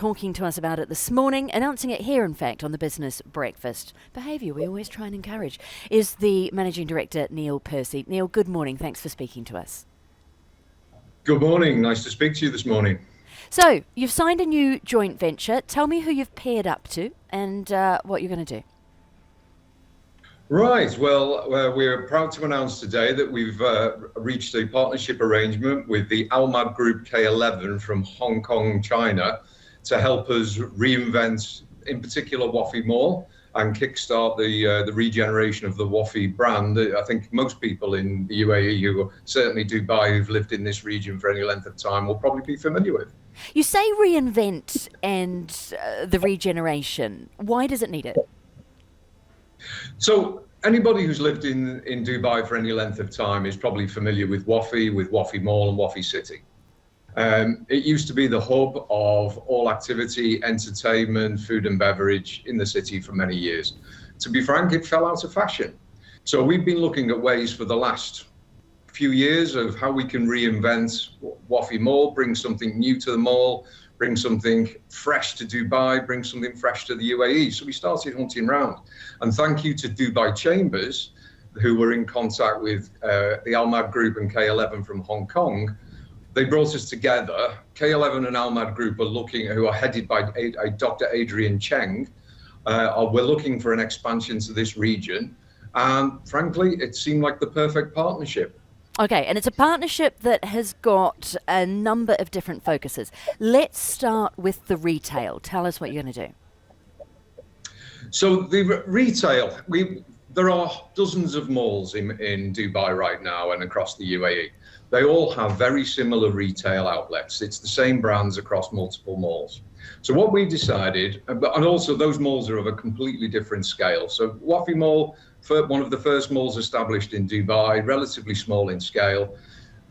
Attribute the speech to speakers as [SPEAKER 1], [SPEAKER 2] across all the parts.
[SPEAKER 1] talking to us about it this morning, announcing it here, in fact, on the Business Breakfast. Behaviour we always try and encourage, is the Managing Director, Neil Percy. Neil, good morning. Thanks for speaking to us.
[SPEAKER 2] Good morning. Nice to speak to you this morning.
[SPEAKER 1] So, you've signed a new joint venture. Tell me who you've paired up to and what you're going to do.
[SPEAKER 2] Right. Well, we're proud to announce today that we've reached a partnership arrangement with the ALMAD Group K11 from Hong Kong, China, to help us reinvent, in particular, Wafi Mall and kickstart the regeneration of the Wafi brand. I think most people in the UAE, who certainly Dubai, who've lived in this region for any length of time, will probably be familiar with.
[SPEAKER 1] You say reinvent and the regeneration. Why does it need it?
[SPEAKER 2] So anybody who's lived in Dubai for any length of time is probably familiar with Wafi Mall and Wafi City. It used to be the hub of all activity, entertainment, food and beverage in the city for many years. To be frank, it fell out of fashion. So we've been looking at ways for the last few years of how we can reinvent Wafi Mall, bring something new to the mall, bring something fresh to Dubai, bring something fresh to the UAE. So we started hunting around. And thank you to Dubai Chambers, who were in contact with the ALMAD Group and K11 from Hong Kong. They brought us together. K11 and ALMAD Group who are headed by Dr. Adrian Cheng, we're looking for an expansion to this region. And frankly, it seemed like the perfect partnership.
[SPEAKER 1] Okay, and it's a partnership that has got a number of different focuses. Let's start with the retail. Tell us what you're going to do.
[SPEAKER 2] So the retail, there are dozens of malls in Dubai right now and across the UAE. They all have very similar retail outlets. It's the same brands across multiple malls. So what we decided, and also those malls are of a completely different scale. So Wafi Mall, one of the first malls established in Dubai, relatively small in scale.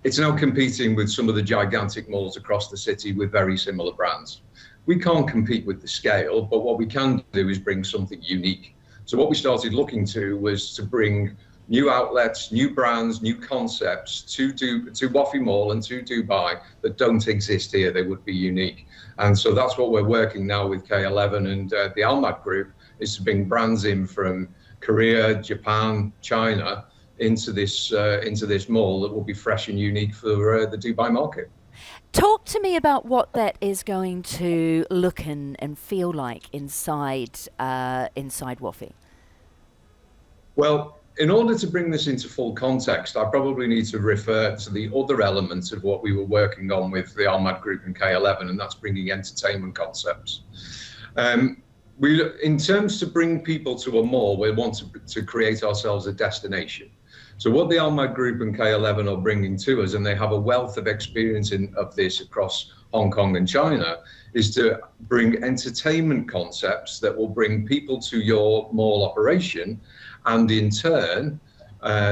[SPEAKER 2] It's now competing with some of the gigantic malls across the city with very similar brands. We can't compete with the scale, but what we can do is bring something unique. So what we started looking to was to bring new outlets, new brands, new concepts to Wafi Mall and to Dubai that don't exist here. They would be unique. And so that's what we're working now with K11 and the ALMAD Group, is to bring brands in from Korea, Japan, China into this mall that will be fresh and unique for the Dubai market.
[SPEAKER 1] Talk to me about what that is going to look and feel like inside Wafi.
[SPEAKER 2] Well, in order to bring this into full context, I probably need to refer to the other elements of what we were working on with the ALMAD Group and K11, and that's bringing entertainment concepts. In terms to bring people to a mall, we want to create ourselves a destination. So what the ALMAD Group and K11 are bringing to us, and they have a wealth of experience of this across Hong Kong and China, is to bring entertainment concepts that will bring people to your mall operation, and in turn,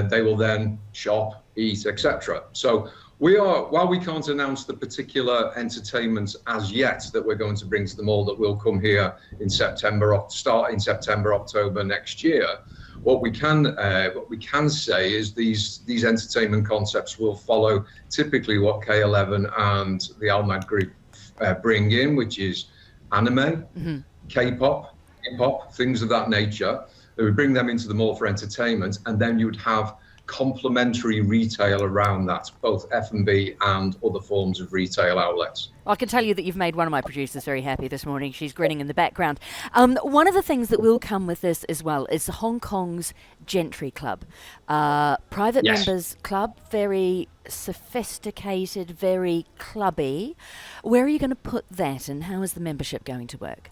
[SPEAKER 2] they will then shop, eat, etc. So while we can't announce the particular entertainments as yet that we're going to bring to the mall that will come here in start in September, October next year, what we can say is these entertainment concepts will follow typically what K11 and the ALMAD Group bring in, which is anime, K-pop, hip-hop, things of that nature. They would bring them into the mall for entertainment, and then you would have complementary retail around that, both F&B and other forms of retail outlets.
[SPEAKER 1] I can tell you that you've made one of my producers very happy this morning. She's grinning in the background. One of the things that will come with this as well is Hong Kong's Gentry Club. Private members club, very sophisticated, very clubby. Where are you going to put that, and how is the membership going to work?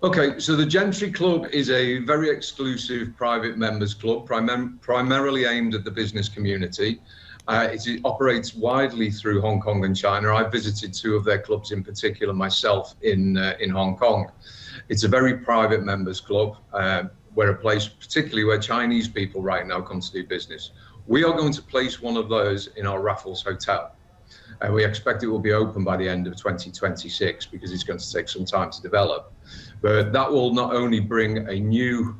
[SPEAKER 2] Okay, so the Gentry Club is a very exclusive private members club, primarily aimed at the business community. It operates widely through Hong Kong and China. I've visited two of their clubs in particular myself in Hong Kong. It's a very private members club. We're a place particularly where Chinese people right now come to do business. We are going to place one of those in our Raffles Hotel. We expect it will be open by the end of 2026 because it's going to take some time to develop. But that will not only bring a new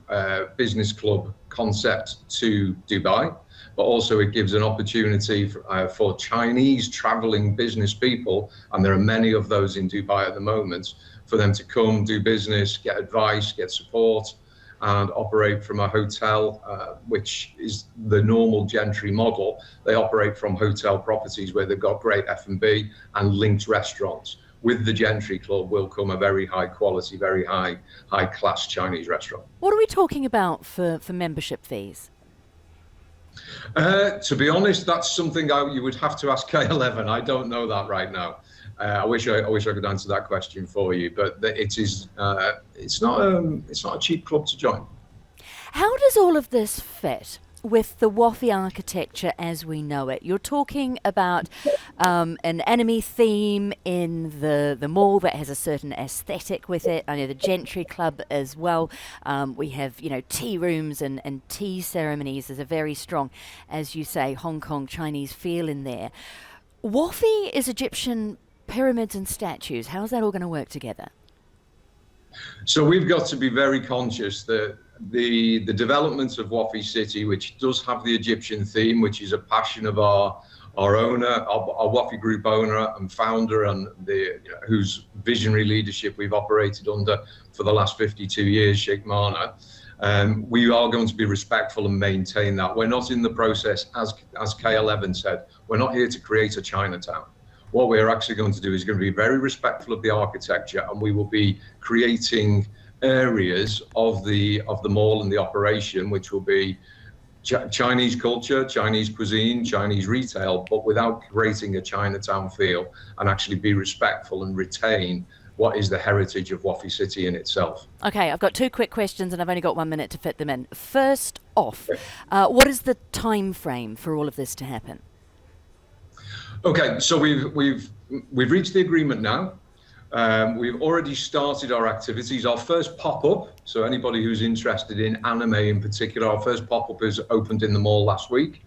[SPEAKER 2] business club concept to Dubai, but also it gives an opportunity for Chinese traveling business people, and there are many of those in Dubai at the moment, for them to come, do business, get advice, get support, and operate from a hotel, which is the normal Gentry model. They operate from hotel properties where they've got great F&B and linked restaurants. With the Gentry Club will come a very high quality, very high class Chinese restaurant.
[SPEAKER 1] What are we talking about for membership fees?
[SPEAKER 2] To be honest, that's something you would have to ask K11. I don't know that right now. I wish I could answer that question for you, but it's not a cheap club to join.
[SPEAKER 1] How does all of this fit with the Wafi architecture as we know it? You're talking about an anime theme in the mall that has a certain aesthetic with it. I know the Gentry Club as well. We have, tea rooms and tea ceremonies. There's a very strong, as you say, Hong Kong Chinese feel in there. Wafi is Egyptian pyramids and statues. How's that all going to work together?
[SPEAKER 2] So we've got to be very conscious that the development of Wafi City, which does have the Egyptian theme, which is a passion of our owner, our Wafi Group owner and founder, and whose visionary leadership we've operated under for the last 52 years, Sheikh Mana. We are going to be respectful and maintain that. We're not in the process, as K11 said, we're not here to create a Chinatown. What we're actually going to do is going to be very respectful of the architecture, and we will be creating areas of the mall and the operation which will be Chinese culture, Chinese cuisine, Chinese retail, but without creating a Chinatown feel, and actually be respectful and retain what is the heritage of Wafi City in itself.
[SPEAKER 1] Okay, I've got two quick questions and I've only got 1 minute to fit them in. First off, what is the time frame for all of this to happen?
[SPEAKER 2] Okay, so we've reached the agreement now. We've already started our activities. Our first pop-up, so anybody who's interested in anime in particular, our first pop-up is opened in the mall last week.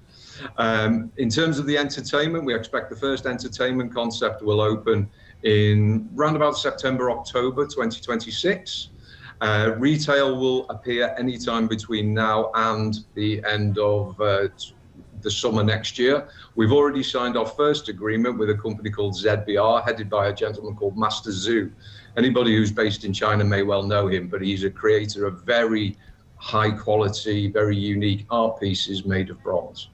[SPEAKER 2] In terms of the entertainment, we expect the first entertainment concept will open in round about September, October 2026. Retail will appear anytime between now and the end of the summer next year. We've already signed our first agreement with a company called ZBR, headed by a gentleman called Master Zhu. Anybody who's based in China may well know him, but he's a creator of very high quality, very unique art pieces made of bronze.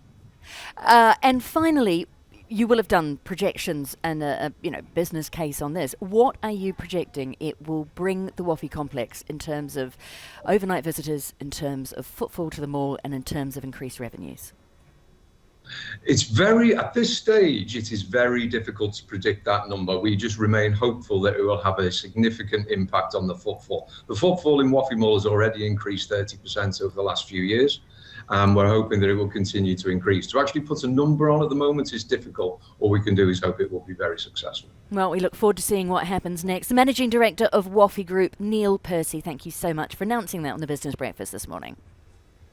[SPEAKER 1] And finally, you will have done projections and a business case on this. What are you projecting it will bring the Wafi complex in terms of overnight visitors, in terms of footfall to the mall, and in terms of increased revenues?
[SPEAKER 2] At this stage, it is very difficult to predict that number. We just remain hopeful that it will have a significant impact on the footfall. The footfall in Wafi Mall has already increased 30% over the last few years, and we're hoping that it will continue to increase. To actually put a number on at the moment is difficult. All we can do is hope it will be very successful.
[SPEAKER 1] Well, we look forward to seeing what happens next. The Managing Director of Wafi Group, Neil Percy, thank you so much for announcing that on the Business Breakfast this morning.